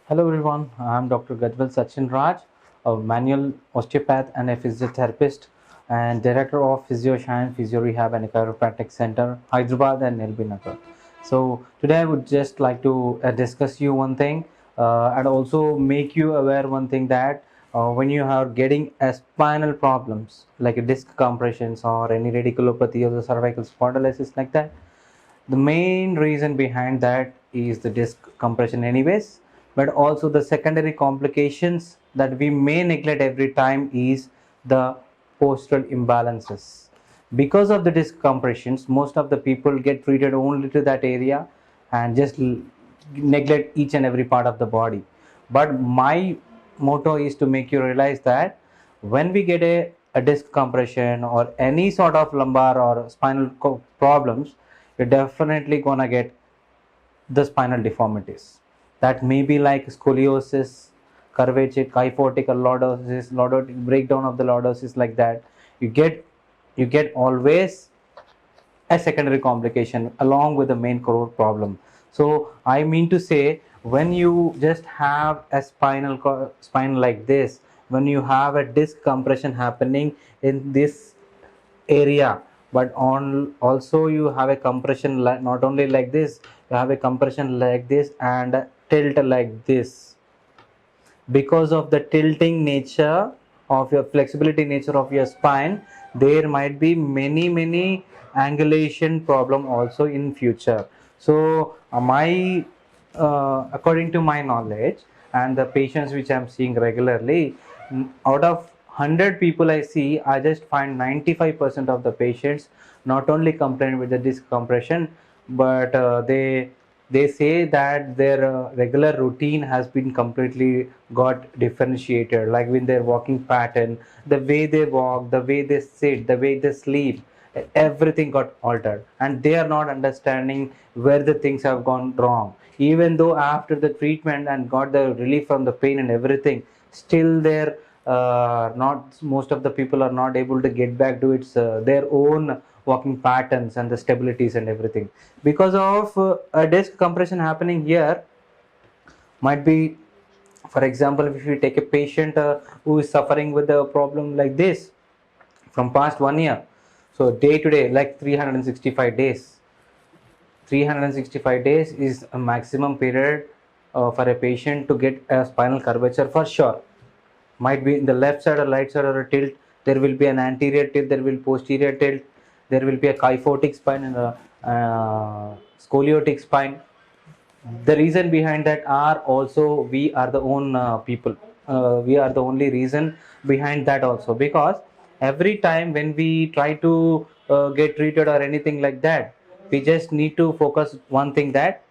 Hello everyone, I'm Dr. Gadwal Sachin Raj, a manual osteopath and a physiotherapist and director of PhysioShine Physio Rehab and Chiropractic Center, Hyderabad and Nelbi Nagar. So today I would just like to discuss you one thing and also make you aware one thing that when you are getting a spinal problems like a disc compressions or any radiculopathy or the cervical spondylosis like that, the main reason behind that is the disc compression anyways, but also the secondary complications that we may neglect every time is the postural imbalances. Because of the disc compressions, most of the people get treated only to that area and just neglect each and every part of the body. But my motto is to make you realize that when we get a disc compression or any sort of lumbar or spinal problems, you're definitely gonna get the spinal deformities. That may be like scoliosis, curvature, kyphotic or lordotic breakdown of the lordosis like that. You get always a secondary complication along with the main core problem. So I mean to say, when you just have a spine like this, when you have a disc compression happening in this area, but on also you have a compression not only like this, you have a compression like this and a tilt like this. Because of the tilting nature of your flexibility nature of your spine, there might be many angulation problem also in future. So my according to my knowledge and the patients which I'm seeing regularly, out of 100 people I see, I just find 95% of the patients not only complain with the disc compression, but they say that their regular routine has been completely got differentiated, like with their walking pattern, the way they walk, the way they sit, the way they sleep, everything got altered, and they are not understanding where the things have gone wrong. Even though after the treatment and got the relief from the pain and everything, still their not most of the people are not able to get back to its their own walking patterns and the stabilities and everything. Because of a disc compression happening here, might be, for example, if you take a patient who is suffering with a problem like this from past 1 year, so day to day like 365 days, 365 days is a maximum period for a patient to get a spinal curvature for sure. Might be in the left side or right side or a tilt, there will be an anterior tilt, there will be posterior tilt, there will be a kyphotic spine and a scoliotic spine. The reason behind that are also we are the own people, we are the only reason behind that also, because every time when we try to get treated or anything like that, we just need to focus one thing, that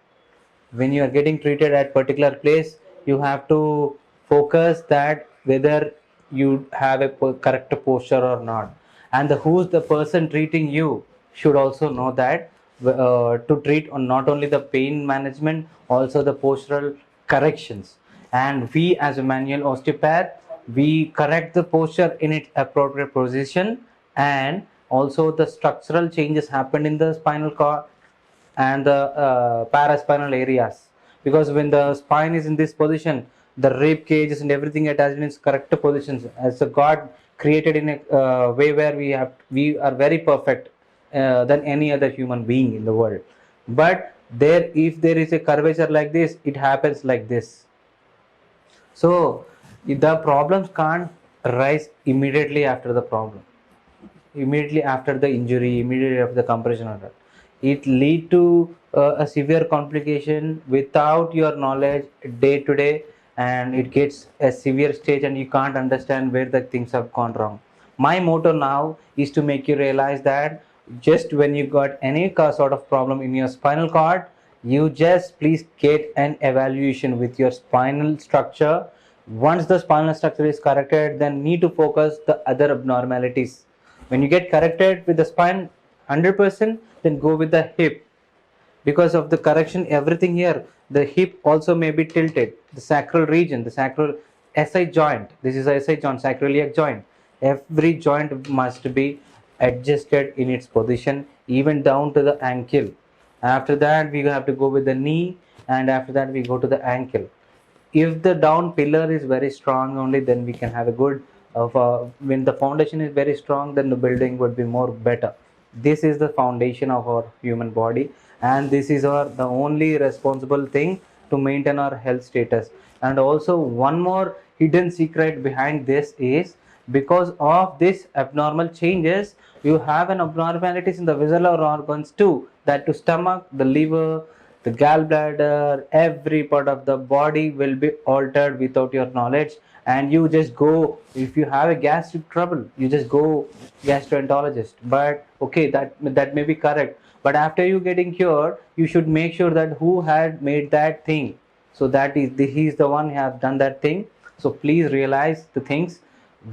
when you are getting treated at particular place, you have to focus that whether you have a correct posture or not, and who's the person treating you should also know that to treat on not only the pain management, also the postural corrections. And we as a manual osteopath, we correct the posture in its appropriate position, and also the structural changes happen in the spinal cord and the paraspinal areas. Because when the spine is in this position, the rib cages and everything it has in its correct positions as a god created in a way where we are very perfect than any other human being in the world. But there, if there is a curvature like this, it happens like this. So the problems can't rise immediately after the problem, immediately after the injury, immediately after the compression or that. It lead to a severe complication without your knowledge day to day, and it gets a severe stage and you can't understand where the things have gone wrong. My motto now is to make you realize that just when you got any sort of problem in your spinal cord, you just please get an evaluation with your spinal structure. Once the spinal structure is corrected, then need to focus the other abnormalities. When you get corrected with the spine 100%, then go with the hip. Because of the correction everything here, the hip also may be tilted, the sacral region, the sacral SI joint, this is a SI joint, sacroiliac joint, every joint must be adjusted in its position, even down to the ankle. After that we have to go with the knee, and after that we go to the ankle. if the down pillar is very strong only, then we can have a good when the foundation is very strong, then the building would be more better. This is the foundation of our human body, and this is our the only responsible thing to maintain our health status. And also one more hidden secret behind this is, because of this abnormal changes, you have an abnormalities in the visceral organs too, that to stomach, the liver, the gallbladder, every part of the body will be altered without your knowledge. And you just go, if you have a gastric trouble, you just go gastroenterologist. But okay, that may be correct, but after you getting cured, you should make sure that who had made that thing. So that is he is the one who have done that thing. So please realize the things.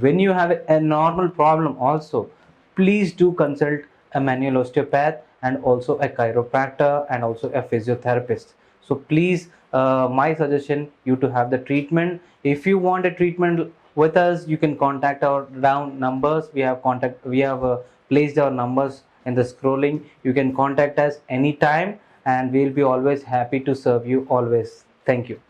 When you have a normal problem also, please do consult a manual osteopath and also a chiropractor and also a physiotherapist. So please, my suggestion, you to have the treatment. If you want a treatment with us, you can contact our down numbers. We have placed our numbers in the scrolling. You can contact us anytime, and we'll be always happy to serve you always. Thank you.